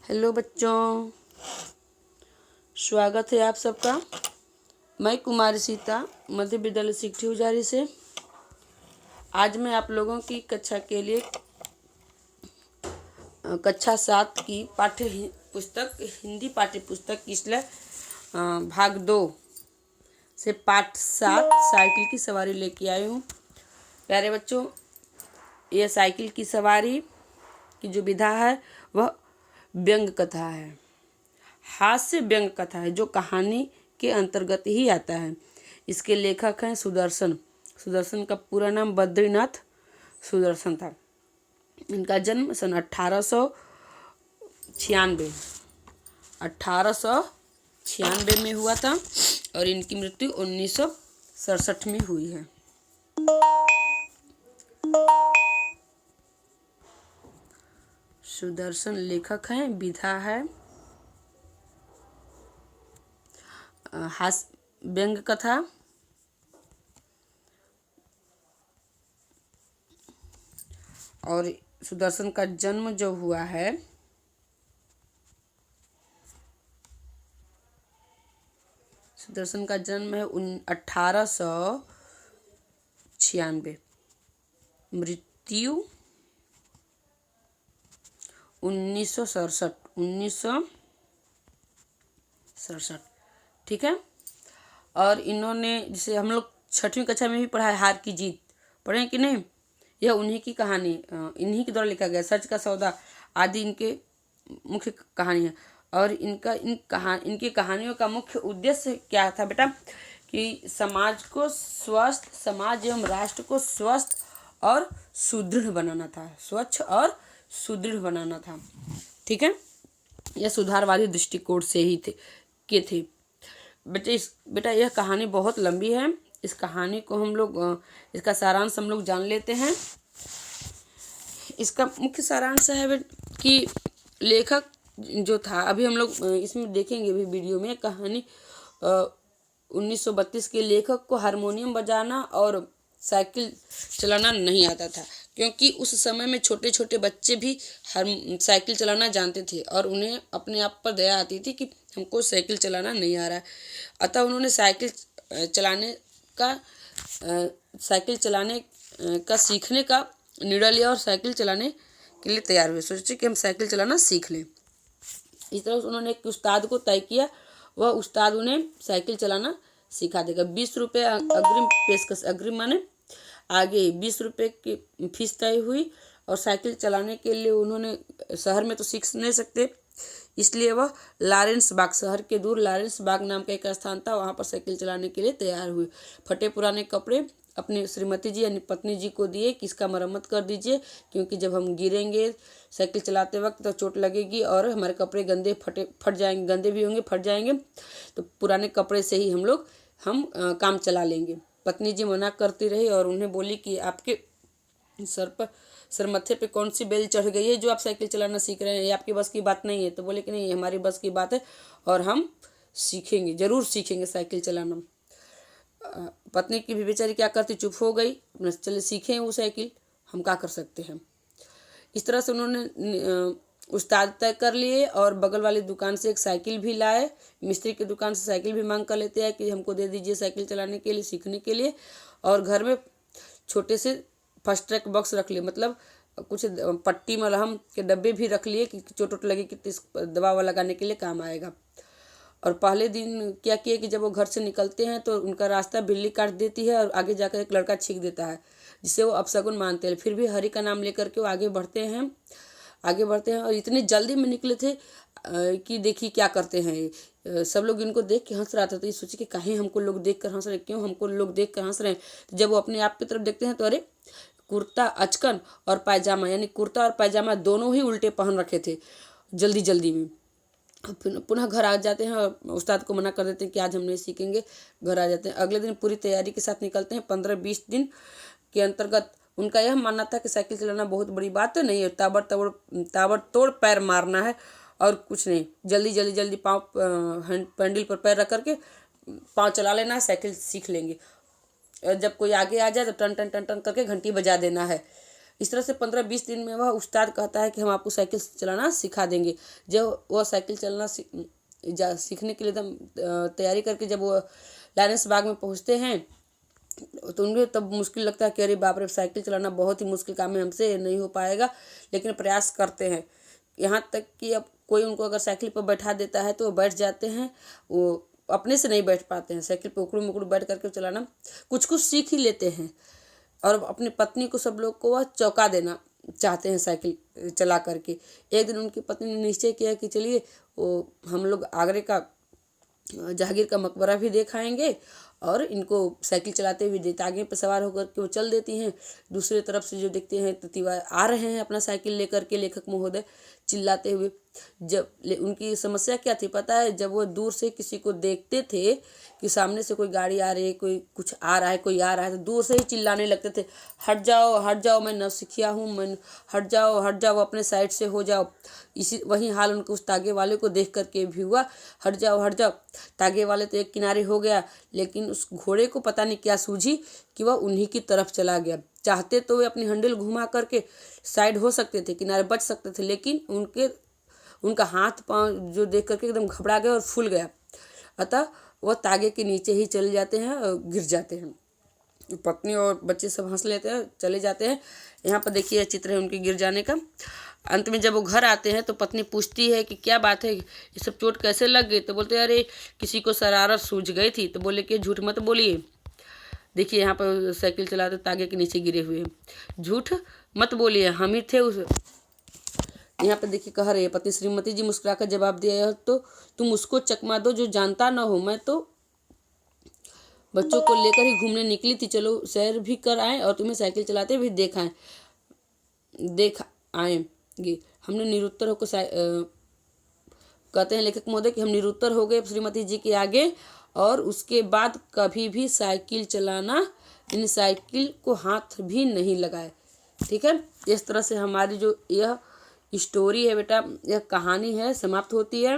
Hello बच्चों, स्वागत है आप सबका। मैं कुमारी सीता मध्य विद्यालय सिकठी उजारी से आज मैं आप लोगों की कक्षा के लिए कक्षा 7 की पाठ्य पुस्तक हिंदी पाठ्य पुस्तक इसलिए भाग 2 से पाठ 7 साइकिल की सवारी लेके आई हूँ। प्यारे बच्चों, यह साइकिल की सवारी की जो विधा है वह व्यंग कथा है, हास्य व्यंग कथा है, जो कहानी के अंतर्गत ही आता है। इसके लेखक हैं सुदर्शन। सुदर्शन का पूरा नाम बद्रीनाथ सुदर्शन था। इनका जन्म सन 1896 में हुआ था और इनकी मृत्यु 1967 में हुई है। सुदर्शन लेखक हैं। विधा है हास्य व्यंग कथा। और सुदर्शन का जन्म जो हुआ है सुदर्शन का जन्म है 1896, मृत्यु 1967। ठीक है। और इन्होंने, जिसे हम लोग 6वीं कक्षा में भी पढ़ा है, हार की जीत, पढ़े कि नहीं? यह उन्हीं की कहानी, इन्हीं के द्वारा लिखा गया। सच का सौदा आदि इनके मुख्य कहानी है। और इनकी कहानियों का मुख्य उद्देश्य क्या था बेटा? कि समाज एवं राष्ट्र को स्वस्थ और सुदृढ़ बनाना था, स्वच्छ और सुदृढ़ बनाना था। ठीक है। यह सुधारवादी दृष्टिकोण से ही थे। बेटा यह कहानी बहुत लंबी है। इस कहानी को हम लोग, इसका सारांश हम लोग जान लेते हैं। इसका मुख्य सारांश है कि लेखक जो था, अभी हम लोग इसमें देखेंगे भी वीडियो में, कहानी 1932 के लेखक को हारमोनियम बजाना और साइकिल चलाना नहीं आता था, क्योंकि उस समय में छोटे छोटे बच्चे भी साइकिल चलाना जानते थे और उन्हें अपने आप पर दया आती थी कि हमको साइकिल चलाना नहीं आ रहा है। अतः उन्होंने साइकिल चलाने का सीखने का निर्णय लिया और साइकिल चलाने के लिए तैयार हुए। सोचे कि हम साइकिल चलाना सीख लें। इस तरह उन्होंने एक उस्ताद को तय किया। वह उस्ताद उन्हें साइकिल चलाना सिखा देगा। 20 रुपये अग्रिम पेशकश, अग्रिम माने आगे 20 रुपये की फीस तय हुई। और साइकिल चलाने के लिए उन्होंने, शहर में तो सीख नहीं सकते, इसलिए वह लॉरेंस बाग, शहर के दूर लॉरेंस बाग नाम का एक स्थान था, वहाँ पर साइकिल चलाने के लिए तैयार हुए। फटे पुराने कपड़े अपनी श्रीमती जी यानी पत्नी जी को दिए कि इसका मरम्मत कर दीजिए, क्योंकि जब हम गिरेंगे साइकिल चलाते वक्त तो चोट लगेगी और हमारे कपड़े फट जाएंगे, गंदे भी होंगे, फट जाएंगे। तो पुराने कपड़े से ही हम काम चला लेंगे। पत्नी जी मना करती रही और उन्हें बोली कि आपके सर मत्थे पे कौन सी बेल चढ़ गई है जो आप साइकिल चलाना सीख रहे हैं? ये आपकी बस की बात नहीं है। तो बोले कि नहीं, हमारी बस की बात है और हम सीखेंगे, जरूर सीखेंगे साइकिल चलाना। पत्नी की भी बेचारी क्या करती, चुप हो गई। अपने चले सीखें वो साइकिल, हम क्या कर सकते हैं। इस तरह से उन्होंने उस्ताद तय कर लिए और बगल वाली दुकान से एक साइकिल भी लाए। मिस्त्री की दुकान से साइकिल भी मांग कर लेते हैं कि हमको दे दीजिए साइकिल चलाने के लिए, सीखने के लिए। और घर में छोटे से फर्स्ट ट्रैक बॉक्स रख लिए, मतलब कुछ पट्टी मलहम के डब्बे भी रख लिए कि चोट लगे कि दवा लगाने के लिए काम आएगा। और पहले दिन क्या किए कि जब वो घर से निकलते हैं तो उनका रास्ता बिल्ली काट देती है और आगे जाकर एक लड़का छींक देता है, जिसे वो अपशगुन मानते हैं। फिर भी हरि का नाम लेकर के वो आगे बढ़ते हैं और इतनी जल्दी में निकले थे कि देखिए क्या करते हैं। सब लोग इनको देख के हंस रहा था, तो ये सोचे कि कहीं हमको लोग देख कर हंस रहे, क्यों हमको लोग देख कर हंस रहे हैं। तो जब वो अपने आप की तरफ देखते हैं तो अरे, कुर्ता अचकन और पायजामा, यानी कुर्ता और पायजामा दोनों ही उल्टे पहन रखे थे जल्दी में। पुनः घर आ जाते हैं और उस्ताद को मना कर देते हैं कि आज हम नहीं सीखेंगे। घर आ जाते हैं। अगले दिन पूरी तैयारी के साथ निकलते हैं। 15-20 दिन के अंतर्गत उनका यह मानना था कि साइकिल चलाना बहुत बड़ी बात नहीं है, ताबड़तोड़ पैर मारना है और कुछ नहीं। जल्दी पाँव पैंडल पर पैर रख करके पाँव चला लेना है, साइकिल सीख लेंगे। जब कोई आगे आ जाए तो टन टन टन टन करके घंटी बजा देना है। इस तरह से 15-20 दिन में वह उस्ताद कहता है कि हम आपको साइकिल चलाना सिखा देंगे। जब वह साइकिल चलाना सीखने के लिए एकदम तैयारी करके जब वो लारेंस बाग में पहुँचते हैं तो उन्हें तब मुश्किल लगता है कि अरे बाप रे, साइकिल चलाना बहुत ही मुश्किल काम है, हमसे नहीं हो पाएगा, लेकिन प्रयास करते हैं। यहाँ तक कि अब कोई उनको अगर साइकिल पर बैठा देता है तो वो बैठ जाते हैं, वो अपने से नहीं बैठ पाते हैं। साइकिल पर उकड़ू मुकड़ू बैठ करके चलाना कुछ कुछ सीख ही लेते हैं और अपनी पत्नी को, सब लोग को वह चौंका देना चाहते हैं साइकिल चला करके। एक दिन उनकी पत्नी ने निश्चय किया कि चलिए वो हम लोग आगरे का जहांगीर का मकबरा भी देख आएंगे और इनको साइकिल चलाते हुए तागे पर सवार होकर के वो चल देती हैं। दूसरी तरफ से जो देखते हैं तो तिवारी आ रहे हैं अपना साइकिल लेकर के, लेखक महोदय चिल्लाते हुए। जब उनकी समस्या क्या थी पता है, जब वो दूर से किसी को देखते थे कि सामने से कोई गाड़ी आ रही है, कोई कुछ आ रहा है, कोई आ रहा है, तो दूर से ही चिल्लाने लगते थे, हट जाओ, मैं नौसिखिया हूँ, मैं हट जाओ, अपने साइड से हो जाओ। इसी वही हाल उनको उस तागे वाले को देख करके भी हुआ, हट जाओ। तागे वाले तो एक किनारे हो गया, लेकिन उस घोड़े को पता नहीं क्या सूझी कि वह उन्हीं की तरफ चला गया। चाहते तो वे अपनी हैंडल घुमा करके साइड हो सकते थे, किनारे बच सकते थे, लेकिन उनका हाथ पांव जो देख करके एकदम घबरा गया और फूल गया। अतः वह तागे के नीचे ही चले जाते हैं और गिर जाते हैं। पत्नी और बच्चे सब हंस लेते हैं, चले जाते हैं। यहाँ पर देखिए चित्र है उनके गिर जाने का। अंत में जब वो घर आते हैं तो पत्नी पूछती है कि क्या बात है, ये सब चोट कैसे लग गई? तो बोलते हैं अरे किसी को शरारत सूझ गई थी। तो बोले कि झूठ मत बोलिए, देखिए यहाँ पर साइकिल चलाते तागे के नीचे गिरे हुए हैं, झूठ मत बोलिए, हम ही थे उस। यहाँ पर देखिए कह रहे हैं पत्नी श्रीमती जी मुस्कुराकर जवाब दिया, तो तुम उसको चकमा दो जो जानता न हो, मैं तो बच्चों को लेकर ही घूमने निकली थी, चलो सैर भी कर आए और तुम्हें साइकिल चलाते भी देख आएंगे। हमने निरुत्तर होकर कहते हैं लेखक महोदय कि हम निरुत्तर हो गए श्रीमती जी के आगे और उसके बाद कभी भी साइकिल चलाना, इन साइकिल को हाथ भी नहीं लगाए। ठीक है, इस तरह से हमारी जो यह स्टोरी है बेटा, यह कहानी है, समाप्त होती है।